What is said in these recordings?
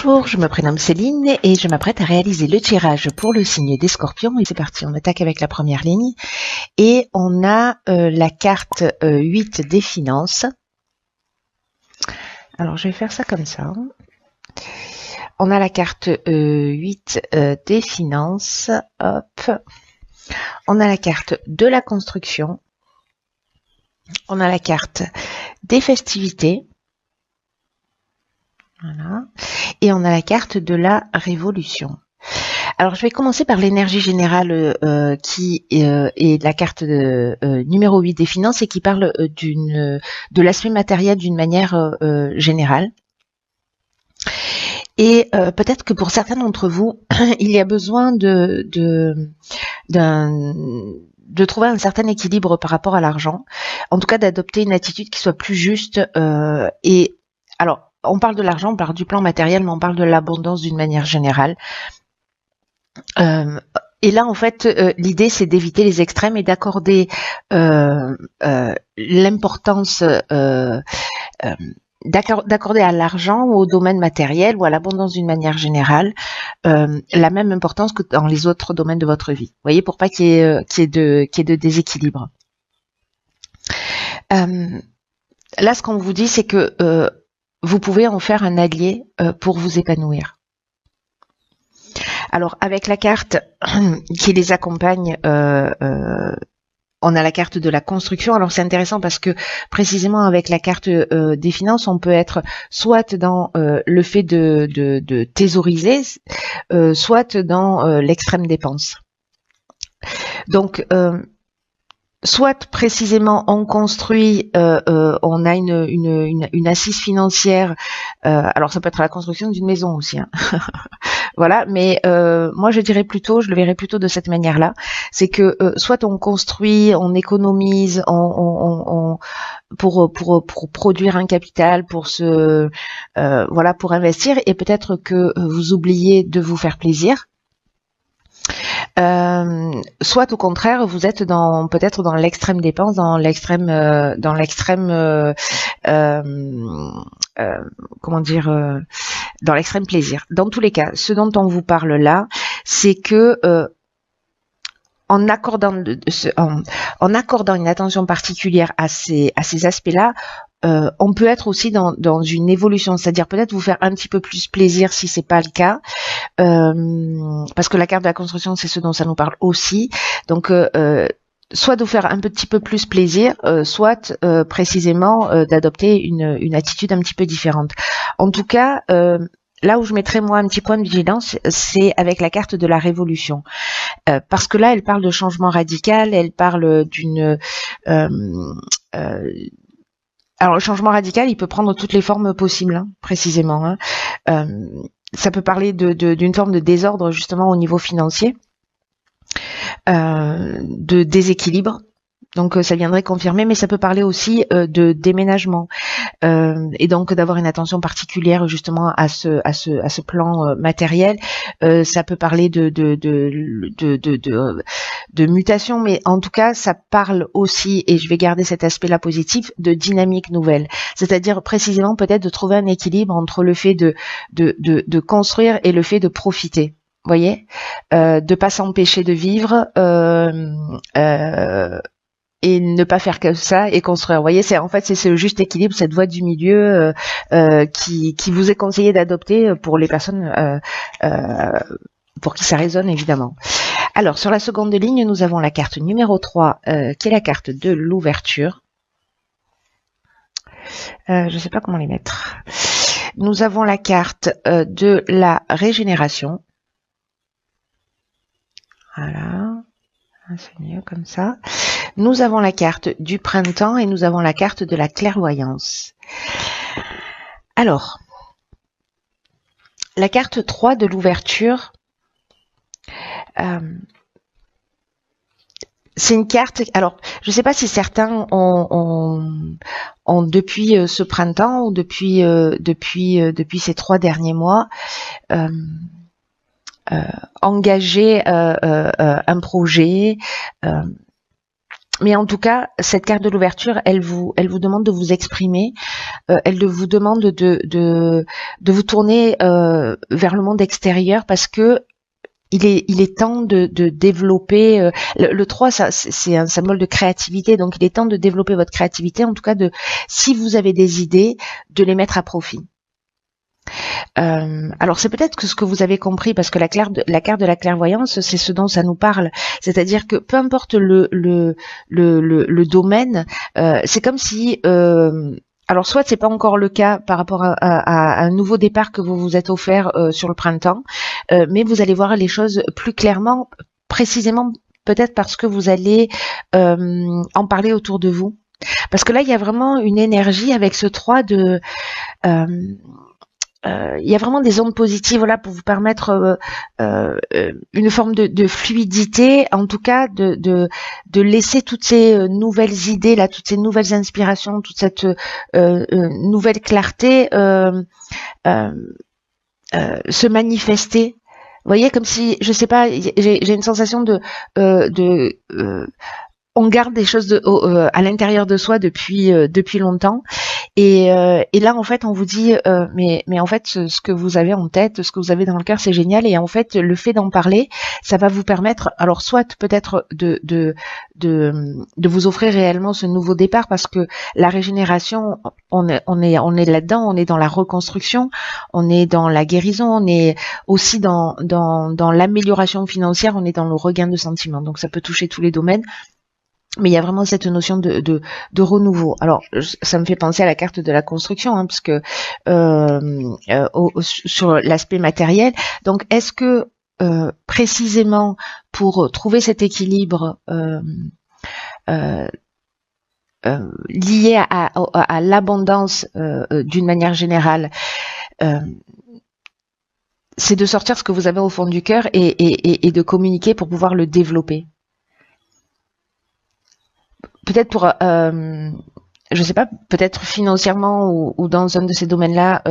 Bonjour, je me prénomme Céline et je m'apprête à réaliser le tirage pour le signe des Scorpions. Et c'est parti, on attaque avec la première ligne. Et on a la carte 8 des finances. Alors je vais faire ça comme ça. On a la carte 8 des finances. Hop. On a la carte de la construction. On a la carte des festivités. Voilà. Et on a la carte de la révolution. Alors, je vais commencer par l'énergie générale qui est la carte numéro 8 des finances et qui parle de l'aspect matériel d'une manière générale. Et peut-être que pour certains d'entre vous, il y a besoin de trouver un certain équilibre par rapport à l'argent. En tout cas, d'adopter une attitude qui soit plus juste. Et alors, on parle de l'argent, on parle du plan matériel, mais on parle de l'abondance d'une manière générale. Et là, en fait, l'idée, c'est d'éviter les extrêmes et d'accorder l'importance, d'accorder à l'argent ou au domaine matériel ou à l'abondance d'une manière générale la même importance que dans les autres domaines de votre vie. Vous voyez, pour pas qu'il y ait de déséquilibre. Là, ce qu'on vous dit, c'est que vous pouvez en faire un allié pour vous épanouir. Alors, avec la carte qui les accompagne, on a la carte de la construction. Alors, c'est intéressant parce que précisément avec la carte des finances, on peut être soit dans le fait de thésauriser, soit dans l'extrême dépense. Donc, soit précisément on construit, on a une assise financière. Alors ça peut être la construction d'une maison aussi. Hein. Voilà, mais moi je dirais plutôt, je le verrais plutôt de cette manière-là, c'est que soit on construit, on économise, pour produire un capital, pour voilà, pour investir, et peut-être que vous oubliez de vous faire plaisir. Soit au contraire, vous êtes peut-être dans l'extrême dépense, dans l'extrême dans l'extrême plaisir. Dans tous les cas, ce dont on vous parle là, c'est que en accordant une attention particulière à ces aspects-là, on peut être aussi dans une évolution, c'est-à-dire peut-être vous faire un petit peu plus plaisir si c'est pas le cas, parce que la carte de la construction, c'est ce dont ça nous parle aussi. Donc soit de vous faire un petit peu plus plaisir, soit précisément d'adopter une attitude un petit peu différente. En tout cas, là où je mettrais moi un petit point de vigilance, c'est avec la carte de la révolution. Parce que là, elle parle de changement radical, elle parle d'une... alors, le changement radical, il peut prendre toutes les formes possibles, hein, précisément. Hein. Ça peut parler d'une forme de désordre, justement, au niveau financier, de déséquilibre. Donc ça viendrait confirmer, mais ça peut parler aussi de déménagement et donc d'avoir une attention particulière justement à ce plan matériel. Ça peut parler de mutation, mais en tout cas ça parle aussi, et je vais garder cet aspect-là positif, de dynamique nouvelle. C'est-à-dire précisément peut-être de trouver un équilibre entre le fait de construire et le fait de profiter. Vous voyez, de pas s'empêcher de vivre. Et ne pas faire que ça et construire. Vous voyez, c'est ce juste équilibre, cette voie du milieu qui vous est conseillé d'adopter pour les personnes pour qui ça résonne évidemment. Alors, sur la seconde ligne, nous avons la carte numéro 3 qui est la carte de l'ouverture. Je ne sais pas comment les mettre. Nous avons la carte de la régénération. Voilà. C'est mieux comme ça. Nous avons la carte du printemps et nous avons la carte de la clairvoyance. Alors, la carte 3 de l'ouverture, c'est une carte... Alors, je ne sais pas si certains ont depuis ce printemps ou depuis ces 3 derniers mois... engager un projet, Mais en tout cas, cette carte de l'ouverture, elle vous demande de vous exprimer, elle vous demande de vous tourner vers le monde extérieur parce que il est temps de développer le 3, ça c'est un symbole de créativité, donc il est temps de développer votre créativité, en tout cas si vous avez des idées, de les mettre à profit. Alors c'est peut-être que ce que vous avez compris, parce que la carte de la clairvoyance, c'est ce dont ça nous parle, c'est-à-dire que peu importe le domaine, c'est comme si alors soit c'est pas encore le cas par rapport à un nouveau départ que vous vous êtes offert sur le printemps, mais vous allez voir les choses plus clairement, précisément peut-être parce que vous allez en parler autour de vous. Parce que là, il y a vraiment une énergie avec ce 3 de... il y a vraiment des ondes positives là pour vous permettre une forme de fluidité, en tout cas de laisser toutes ces nouvelles idées là, toutes ces nouvelles inspirations, toute cette nouvelle clarté se manifester. Vous voyez, comme si, je sais pas, j'ai une sensation on garde des choses à l'intérieur de soi depuis longtemps. Et là, en fait, on vous dit, mais en fait, ce que vous avez en tête, ce que vous avez dans le cœur, c'est génial. Et en fait, le fait d'en parler, ça va vous permettre, alors soit peut-être de vous offrir réellement ce nouveau départ, parce que la régénération, on est là-dedans, on est dans la reconstruction, on est dans la guérison, on est aussi dans l'amélioration financière, on est dans le regain de sentiments. Donc, ça peut toucher tous les domaines. Mais il y a vraiment cette notion de renouveau. Alors, ça me fait penser à la carte de la construction, hein, parce que sur l'aspect matériel. Donc, est-ce que précisément pour trouver cet équilibre lié à l'abondance d'une manière générale, c'est de sortir ce que vous avez au fond du cœur et de communiquer pour pouvoir le développer. Peut-être pour, je sais pas, peut-être financièrement ou dans un de ces domaines-là,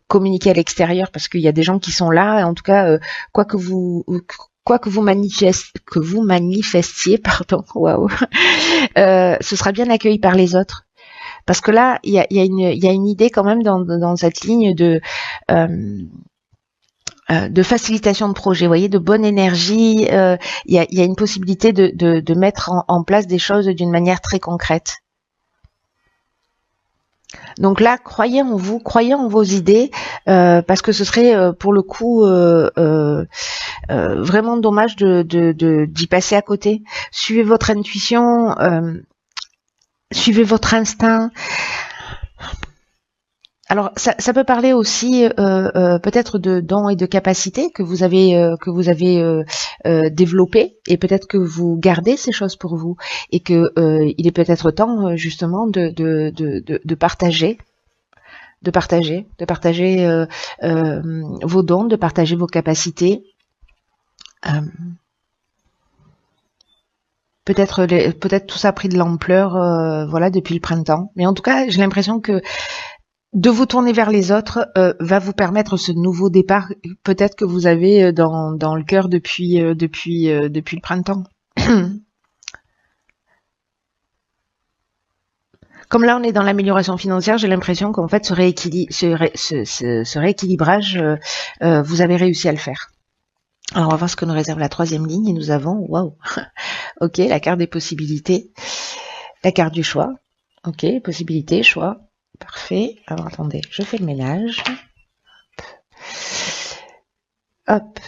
communiquer à l'extérieur, parce qu'il y a des gens qui sont là. Et en tout cas, quoi que vous manifestiez, pardon, waouh, ce sera bien accueilli par les autres. Parce que là, il y a une idée quand même dans cette ligne de facilitation de projet, vous voyez, de bonne énergie. Il y a une possibilité de mettre en place des choses d'une manière très concrète. Donc là, croyez en vous, croyez en vos idées, parce que ce serait pour le coup vraiment dommage d'y passer à côté. Suivez votre intuition, suivez votre instinct. Alors, ça peut parler aussi peut-être de dons et de capacités que vous avez développées, et peut-être que vous gardez ces choses pour vous, et que il est peut-être temps justement de partager, vos dons, de partager vos capacités. Peut-être tout ça a pris de l'ampleur, voilà, depuis le printemps. Mais en tout cas, j'ai l'impression que de vous tourner vers les autres va vous permettre ce nouveau départ, peut-être que vous avez dans le cœur depuis le printemps. Comme là on est dans l'amélioration financière, j'ai l'impression qu'en fait ce rééquilibrage, vous avez réussi à le faire. Alors on va voir ce que nous réserve la troisième ligne, et nous avons, waouh, ok, la carte des possibilités, la carte du choix, ok, possibilités, choix. Parfait. Alors attendez, je fais le ménage. Hop.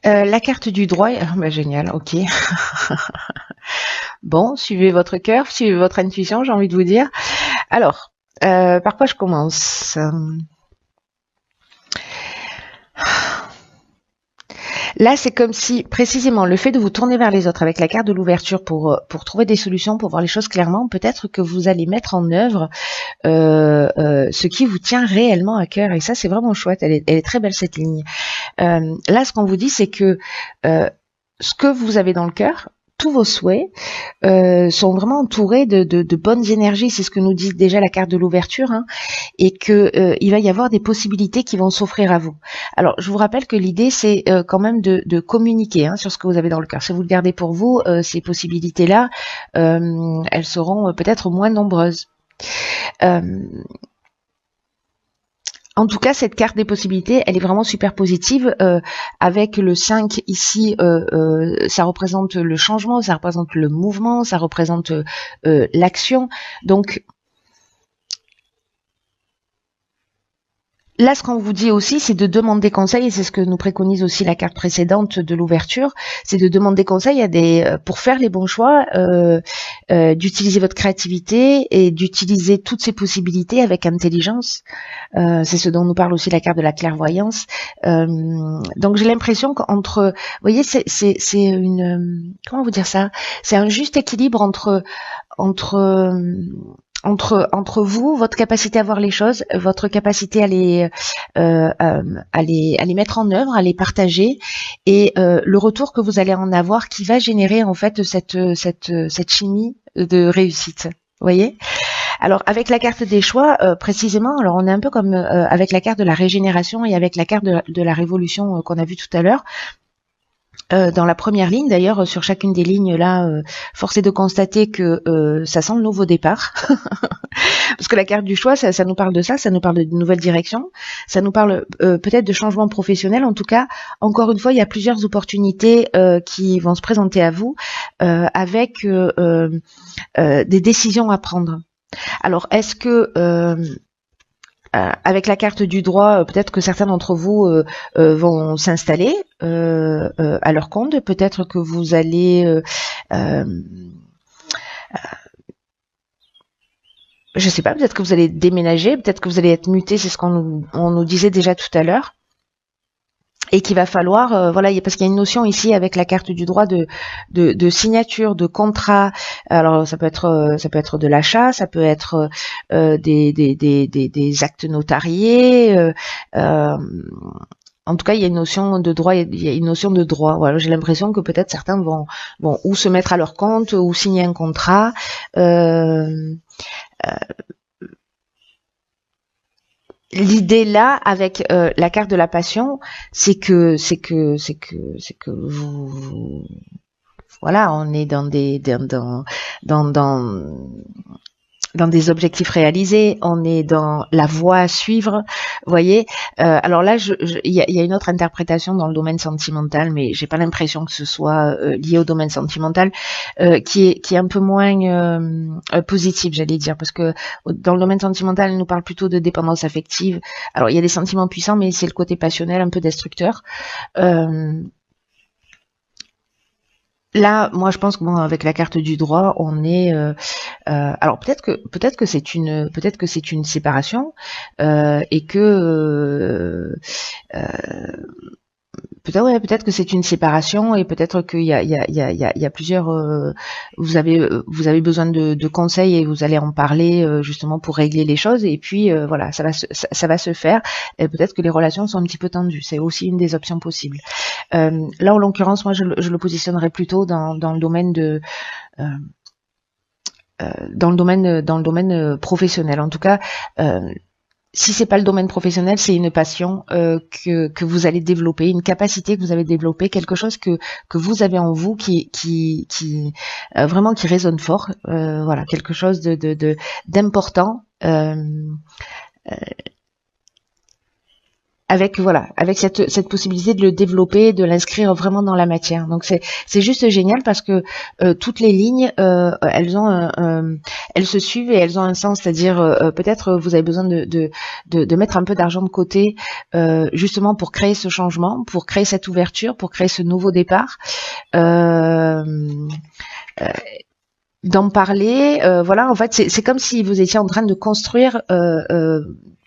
La carte du droit. Bah, génial, ok. Bon, suivez votre cœur, suivez votre intuition, j'ai envie de vous dire. Alors, par quoi je commence ? Là, c'est comme si, précisément, le fait de vous tourner vers les autres avec la carte de l'ouverture pour trouver des solutions, pour voir les choses clairement, peut-être que vous allez mettre en œuvre ce qui vous tient réellement à cœur. Et ça, c'est vraiment chouette. Elle est très belle, cette ligne. Là, ce qu'on vous dit, c'est que ce que vous avez dans le cœur, tous vos souhaits sont vraiment entourés de bonnes énergies. C'est ce que nous dit déjà la carte de l'ouverture, hein, et que il va y avoir des possibilités qui vont s'offrir à vous. Alors, je vous rappelle que l'idée, c'est quand même de communiquer, hein, sur ce que vous avez dans le cœur. Si vous le gardez pour vous, ces possibilités-là, elles seront peut-être moins nombreuses. En tout cas, cette carte des possibilités, elle est vraiment super positive. Avec le 5 ici, ça représente le changement, ça représente le mouvement, ça représente l'action. Donc, là, ce qu'on vous dit aussi, c'est de demander conseil, et c'est ce que nous préconise aussi la carte précédente de l'ouverture, c'est de demander conseil pour faire les bons choix, d'utiliser votre créativité et d'utiliser toutes ces possibilités avec intelligence. C'est ce dont nous parle aussi la carte de la clairvoyance. Donc j'ai l'impression qu'entre, vous voyez, c'est une, comment vous dire ça, c'est un juste équilibre entre vous, votre capacité à voir les choses, votre capacité à les mettre en œuvre, à les partager, et le retour que vous allez en avoir qui va générer en fait cette chimie de réussite. Vous voyez ? Alors avec la carte des choix, précisément, alors on est un peu comme avec la carte de la régénération et avec la carte de la révolution qu'on a vue tout à l'heure. Dans la première ligne, d'ailleurs, sur chacune des lignes là, force est de constater que ça sent le nouveau départ. Parce que la carte du choix, ça nous parle de ça nous parle de nouvelles directions, ça nous parle peut-être de changement professionnel. En tout cas, encore une fois, il y a plusieurs opportunités qui vont se présenter à vous avec des décisions à prendre. Alors, est-ce que avec la carte du droit, peut-être que certains d'entre vous vont s'installer à leur compte. Peut-être que vous allez, je sais pas, peut-être que vous allez déménager, peut-être que vous allez être muté. C'est ce qu'on nous disait déjà tout à l'heure. Et qu'il va falloir, voilà, parce qu'il y a une notion ici avec la carte du droit de signature, de contrat. Alors ça peut être de l'achat, ça peut être des actes notariés. En tout cas, il y a une notion de droit, il y a une notion de droit. Voilà, j'ai l'impression que peut-être certains vont ou se mettre à leur compte ou signer un contrat. L'idée là, avec la carte de la passion, c'est que vous, voilà, on est dans des objectifs réalisés, on est dans la voie à suivre, vous voyez. Alors là, il y a une autre interprétation dans le domaine sentimental, mais j'ai pas l'impression que ce soit lié au domaine sentimental, qui est un peu moins positive, j'allais dire, parce que dans le domaine sentimental, elle nous parle plutôt de dépendance affective. Alors il y a des sentiments puissants, mais c'est le côté passionnel, un peu destructeur. Là, moi, je pense que bon, avec la carte du droit, on est. Alors peut-être que c'est une séparation et que peut-être que c'est une séparation et peut-être qu'il y a plusieurs. Vous avez besoin de conseils et vous allez en parler justement pour régler les choses et puis voilà, ça va se faire. Et peut-être que les relations sont un petit peu tendues. C'est aussi une des options possibles. Là, en l'occurrence, moi, je le positionnerais plutôt dans le domaine de dans le domaine professionnel. En tout cas, si c'est pas le domaine professionnel, c'est une passion que vous allez développer, une capacité que vous avez développée, quelque chose que vous avez en vous qui vraiment qui résonne fort. Voilà, quelque chose d'important. Avec cette possibilité de le développer, de l'inscrire vraiment dans la matière. Donc c'est juste génial parce que toutes les lignes elles se suivent et elles ont un sens, c'est-à-dire peut-être vous avez besoin de mettre un peu d'argent de côté justement pour créer ce changement, pour créer cette ouverture, pour créer ce nouveau départ. D'en parler, voilà, en fait c'est comme si vous étiez en train de construire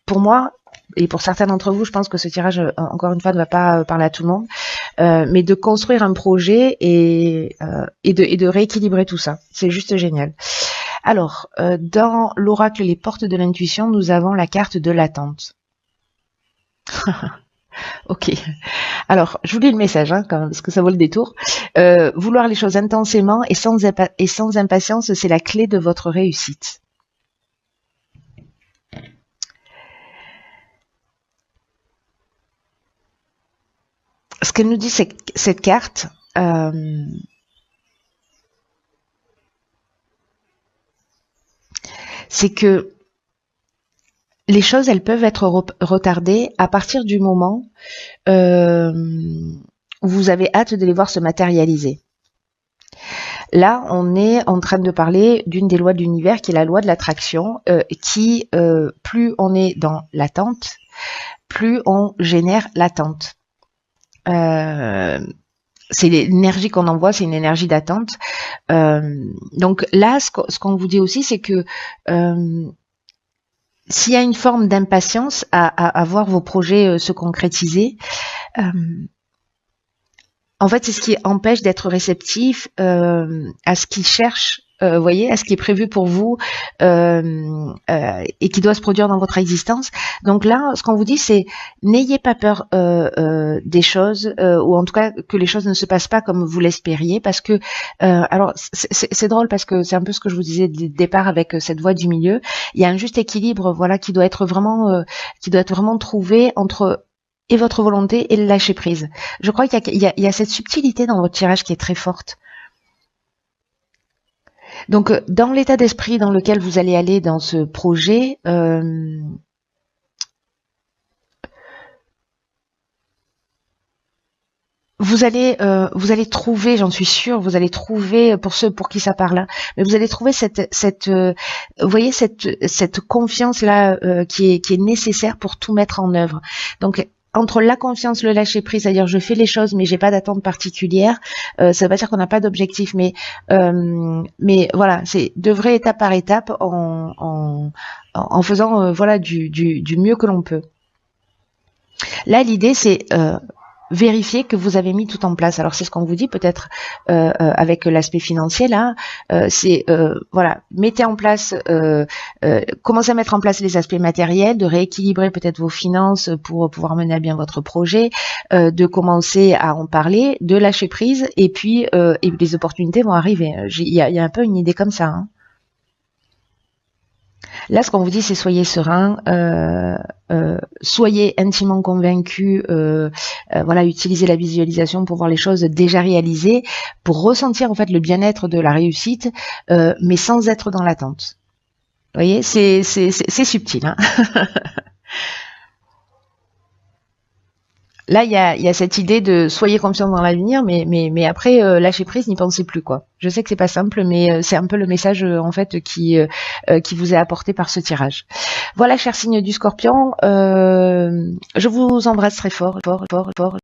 pour moi. Et pour certains d'entre vous, je pense que ce tirage, encore une fois, ne va pas parler à tout le monde, mais de construire un projet et de rééquilibrer tout ça. C'est juste génial. Alors, dans l'oracle Les Portes de l'intuition, nous avons la carte de l'attente. Ok. Alors, je vous lis le message, hein, quand même, parce que ça vaut le détour. Vouloir les choses intensément et sans impatience, c'est la clé de votre réussite. Ce qu'elle nous dit, cette carte, c'est que les choses, elles peuvent être retardées à partir du moment où vous avez hâte de les voir se matérialiser. Là, on est en train de parler d'une des lois de l'univers qui est la loi de l'attraction, qui, plus on est dans l'attente, plus on génère l'attente. C'est l'énergie qu'on envoie, c'est une énergie d'attente. Donc là, ce qu'on vous dit aussi, c'est que s'il y a une forme d'impatience à voir vos projets se concrétiser, en fait, c'est ce qui empêche d'être réceptif à ce qui cherche, voyez, à ce qui est prévu pour vous et qui doit se produire dans votre existence. Donc là, ce qu'on vous dit, c'est n'ayez pas peur des choses, ou en tout cas que les choses ne se passent pas comme vous l'espériez, parce que, alors c'est drôle parce que c'est un peu ce que je vous disais dès le départ avec cette voie du milieu. Il y a un juste équilibre, voilà, qui doit être vraiment trouvé entre et votre volonté et le lâcher prise. Je crois qu'il y a cette subtilité dans votre tirage qui est très forte. Donc, dans l'état d'esprit dans lequel vous allez aller dans ce projet, vous allez trouver, j'en suis sûre, vous allez trouver, pour ceux pour qui ça parle, mais vous allez trouver vous voyez, cette confiance là qui est nécessaire pour tout mettre en œuvre. Donc entre la confiance, le lâcher prise, c'est-à-dire je fais les choses mais j'ai pas d'attente particulière, ça veut pas dire qu'on n'a pas d'objectif, mais voilà, c'est de vrai étape par étape en faisant voilà du mieux que l'on peut. Là, l'idée c'est vérifier que vous avez mis tout en place. Alors c'est ce qu'on vous dit peut-être avec l'aspect financier là, c'est voilà, mettez en place, commencez à mettre en place les aspects matériels, de rééquilibrer peut-être vos finances pour pouvoir mener à bien votre projet, de commencer à en parler, de lâcher prise et puis les opportunités vont arriver. Il y a un peu une idée comme ça. Hein. Là, ce qu'on vous dit, c'est soyez serein, soyez intimement convaincu, voilà, utilisez la visualisation pour voir les choses déjà réalisées, pour ressentir en fait le bien-être de la réussite, mais sans être dans l'attente. Vous voyez, c'est subtil. Hein. Là, il y a cette idée de soyez confiant dans l'avenir, mais après lâcher prise, n'y pensez plus quoi. Je sais que c'est pas simple, mais c'est un peu le message en fait qui vous est apporté par ce tirage. Voilà, cher signe du Scorpion, je vous embrasse très fort, fort, fort, fort.